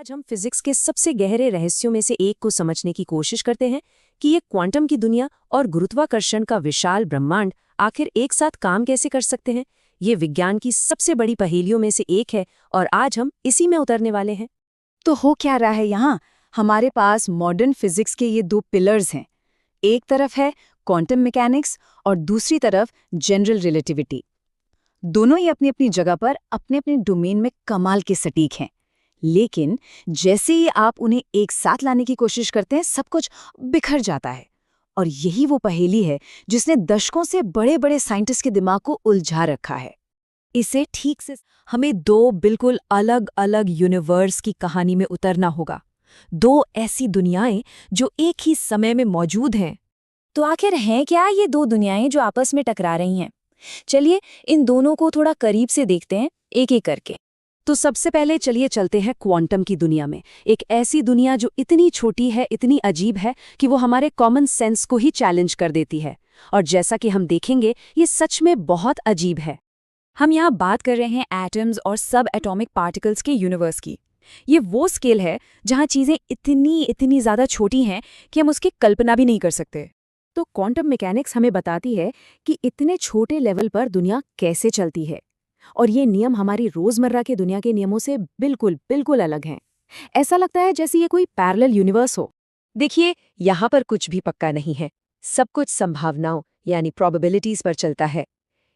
आज हम फिजिक्स के सबसे गहरे रहस्यों में से एक को समझने की कोशिश करते हैं कि ये क्वांटम की दुनिया और गुरुत्वाकर्षण का विशाल ब्रह्मांड आखिर एक साथ काम कैसे कर सकते हैं। ये विज्ञान की सबसे बड़ी पहेलियों में से एक है और आज हम इसी में उतरने वाले हैं। तो हो क्या रहा है यहाँ? हमारे पास मॉडर्न फिजिक्स के ये दो पिलर्स हैं। एक तरफ है क्वांटम मैकेनिक्स और दूसरी तरफ जनरल रिलेटिविटी। दोनों ही अपनी अपनी जगह पर अपने अपने डोमेन में कमाल के सटीक हैं, लेकिन जैसे ही आप उन्हें एक साथ लाने की कोशिश करते हैं सब कुछ बिखर जाता है। और यही वो पहेली है जिसने दशकों से बड़े बड़े साइंटिस्ट के दिमाग को उलझा रखा है। इसे ठीक से हमें दो बिल्कुल अलग अलग यूनिवर्स की कहानी में उतरना होगा। दो ऐसी दुनियाएं जो एक ही समय में मौजूद हैं। तो आखिर हैं क्या ये दो दुनियाएं जो आपस में टकरा रही हैं? चलिए इन दोनों को थोड़ा करीब से देखते हैं, एक एक करके। तो सबसे पहले चलिए चलते हैं क्वांटम की दुनिया में। एक ऐसी दुनिया जो इतनी छोटी है, इतनी अजीब है कि वो हमारे कॉमन सेंस को ही चैलेंज कर देती है। और जैसा कि हम देखेंगे, ये सच में बहुत अजीब है। हम यहाँ बात कर रहे हैं एटम्स और सब एटॉमिक पार्टिकल्स के यूनिवर्स की। ये वो स्केल है जहाँ चीज़ें इतनी ज़्यादा छोटी हैं कि हम उसकी कल्पना भी नहीं कर सकते। तो क्वांटम मैकेनिक्स हमें बताती है कि इतने छोटे लेवल पर दुनिया कैसे चलती है, और ये नियम हमारी रोजमर्रा के दुनिया के नियमों से बिल्कुल अलग हैं। ऐसा लगता है जैसे ये कोई पैरेलल यूनिवर्स हो। देखिए, यहाँ पर कुछ भी पक्का नहीं है। सब कुछ संभावनाओं यानी प्रोबेबिलिटीज पर चलता है।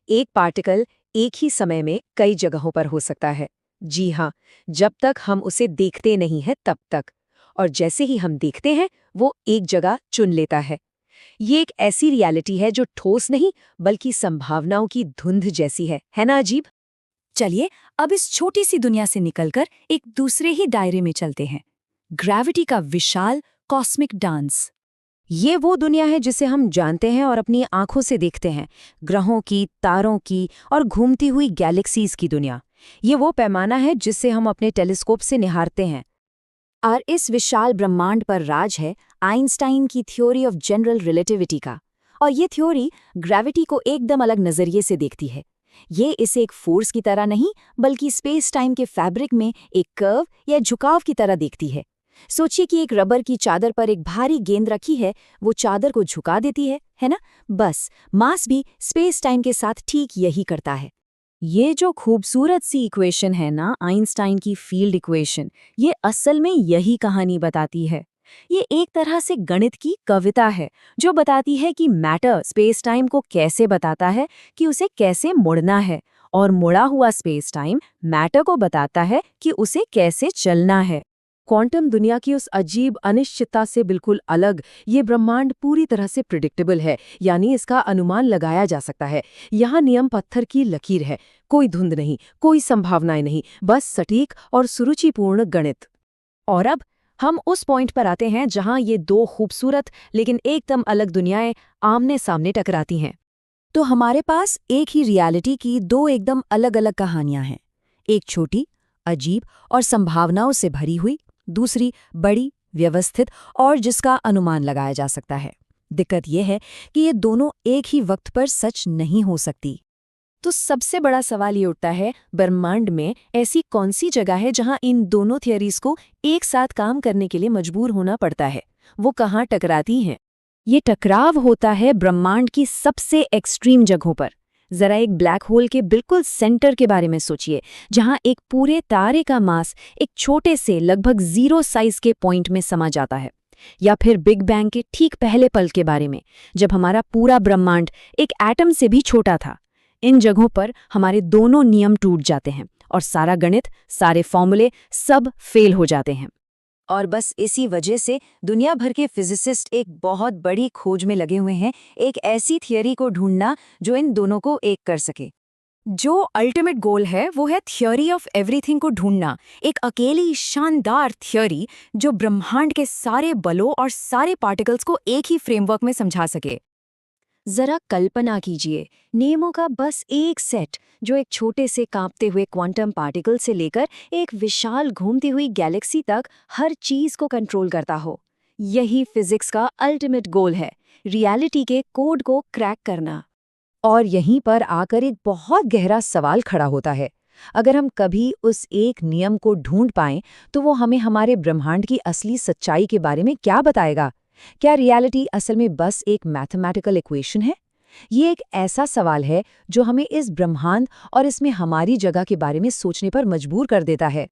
एक पार्टिकल एक ही समय में कई जगहों पर हो सकता है। जी हाँ, जब तक हम उसे देखते नहीं हैं तब तक। और जैसे ही हम देखते हैं, वो एक जगह चुन लेता है। ये एक ऐसी रियलिटी है जो ठोस नहीं बल्कि संभावनाओं की धुंध जैसी है ना अजीब? चलिए अब इस छोटी सी दुनिया से निकलकर एक दूसरे ही दायरे में चलते हैं, ग्रेविटी का विशाल कॉस्मिक डांस। ये वो दुनिया है जिसे हम जानते हैं और अपनी आंखों से देखते हैं। ग्रहों की, तारों की और घूमती हुई गैलेक्सीज की दुनिया। ये वो पैमाना है जिससे हम अपने टेलीस्कोप से निहारते हैं। और इस विशाल ब्रह्मांड पर राज है आइंस्टाइन की थ्योरी ऑफ जनरल रिलेटिविटी का। और ये थ्योरी ग्रेविटी को एकदम अलग नजरिए से देखती है। ये इसे एक फोर्स की तरह नहीं बल्कि स्पेस टाइम के फैब्रिक में एक कर्व या झुकाव की तरह देखती है। सोचिए कि एक रबर की चादर पर एक भारी गेंद रखी है, वो चादर को झुका देती है ना? बस मास भी स्पेस टाइम के साथ ठीक यही करता है। ये जो खूबसूरत सी इक्वेशन है ना, आइंस्टाइन की फील्ड इक्वेशन, ये असल में यही कहानी बताती है। ये एक तरह से गणित की कविता है जो बताती है कि मैटर स्पेस टाइम को कैसे बताता है कि उसे कैसे मुड़ना है, और मुड़ा हुआ स्पेस टाइम मैटर को बताता है कि उसे कैसे चलना है। क्वांटम दुनिया की उस अजीब अनिश्चितता से बिल्कुल अलग ये ब्रह्मांड पूरी तरह से प्रिडिक्टेबल है, यानी इसका अनुमान लगाया जा सकता है। यहाँ नियम पत्थर की लकीर है, कोई धुंध नहीं, कोई संभावनाएं नहीं, बस सटीक और सुरुचिपूर्ण गणित। और अब हम उस पॉइंट पर आते हैं जहां ये दो खूबसूरत लेकिन एकदम अलग दुनियाएं आमने सामने टकराती हैं। तो हमारे पास एक ही रियलिटी की दो एकदम अलग अलग कहानियां हैं। एक छोटी, अजीब और संभावनाओं से भरी हुई, दूसरी बड़ी, व्यवस्थित और जिसका अनुमान लगाया जा सकता है। दिक्कत यह है कि ये दोनों एक ही वक्त पर सच नहीं हो सकती। तो सबसे बड़ा सवाल ये उठता है, ब्रह्मांड में ऐसी कौन सी जगह है जहां इन दोनों थियरीज को एक साथ काम करने के लिए मजबूर होना पड़ता है? वो कहाँ टकराती हैं? ये टकराव होता है ब्रह्मांड की सबसे एक्सट्रीम जगहों पर। जरा एक ब्लैक होल के बिल्कुल सेंटर के बारे में सोचिए, जहां एक पूरे तारे का मास एक छोटे से लगभग 0 साइज के पॉइंट में समा जाता है। या फिर बिग बैंग के ठीक पहले पल के बारे में, जब हमारा पूरा ब्रह्मांड एक एटम से भी छोटा था। इन जगहों पर हमारे दोनों नियम टूट जाते हैं और सारा गणित, सारे फॉर्मूले सब फेल हो जाते हैं। और बस इसी वजह से दुनिया भर के फिजिसिस्ट एक बहुत बड़ी खोज में लगे हुए हैं, एक ऐसी थियरी को ढूंढना जो इन दोनों को एक कर सके। जो अल्टीमेट गोल है वो है थियरी ऑफ एवरीथिंग को ढूंढना, एक अकेली शानदार थियरी जो ब्रह्मांड के सारे बलों और सारे पार्टिकल्स को एक ही फ्रेमवर्क में समझा सके। जरा कल्पना कीजिए, नियमों का बस एक सेट जो एक छोटे से कांपते हुए क्वांटम पार्टिकल से लेकर एक विशाल घूमती हुई गैलेक्सी तक हर चीज को कंट्रोल करता हो। यही फिजिक्स का अल्टीमेट गोल है, रियलिटी के कोड को क्रैक करना। और यहीं पर आकर एक बहुत गहरा सवाल खड़ा होता है। अगर हम कभी उस एक नियम को ढूंढ पाएं तो वो हमें हमारे ब्रह्मांड की असली सच्चाई के बारे में क्या बताएगा? क्या रियलिटी असल में बस एक मैथमेटिकल इक्वेशन है? ये एक ऐसा सवाल है जो हमें इस ब्रह्मांड और इसमें हमारी जगह के बारे में सोचने पर मजबूर कर देता है।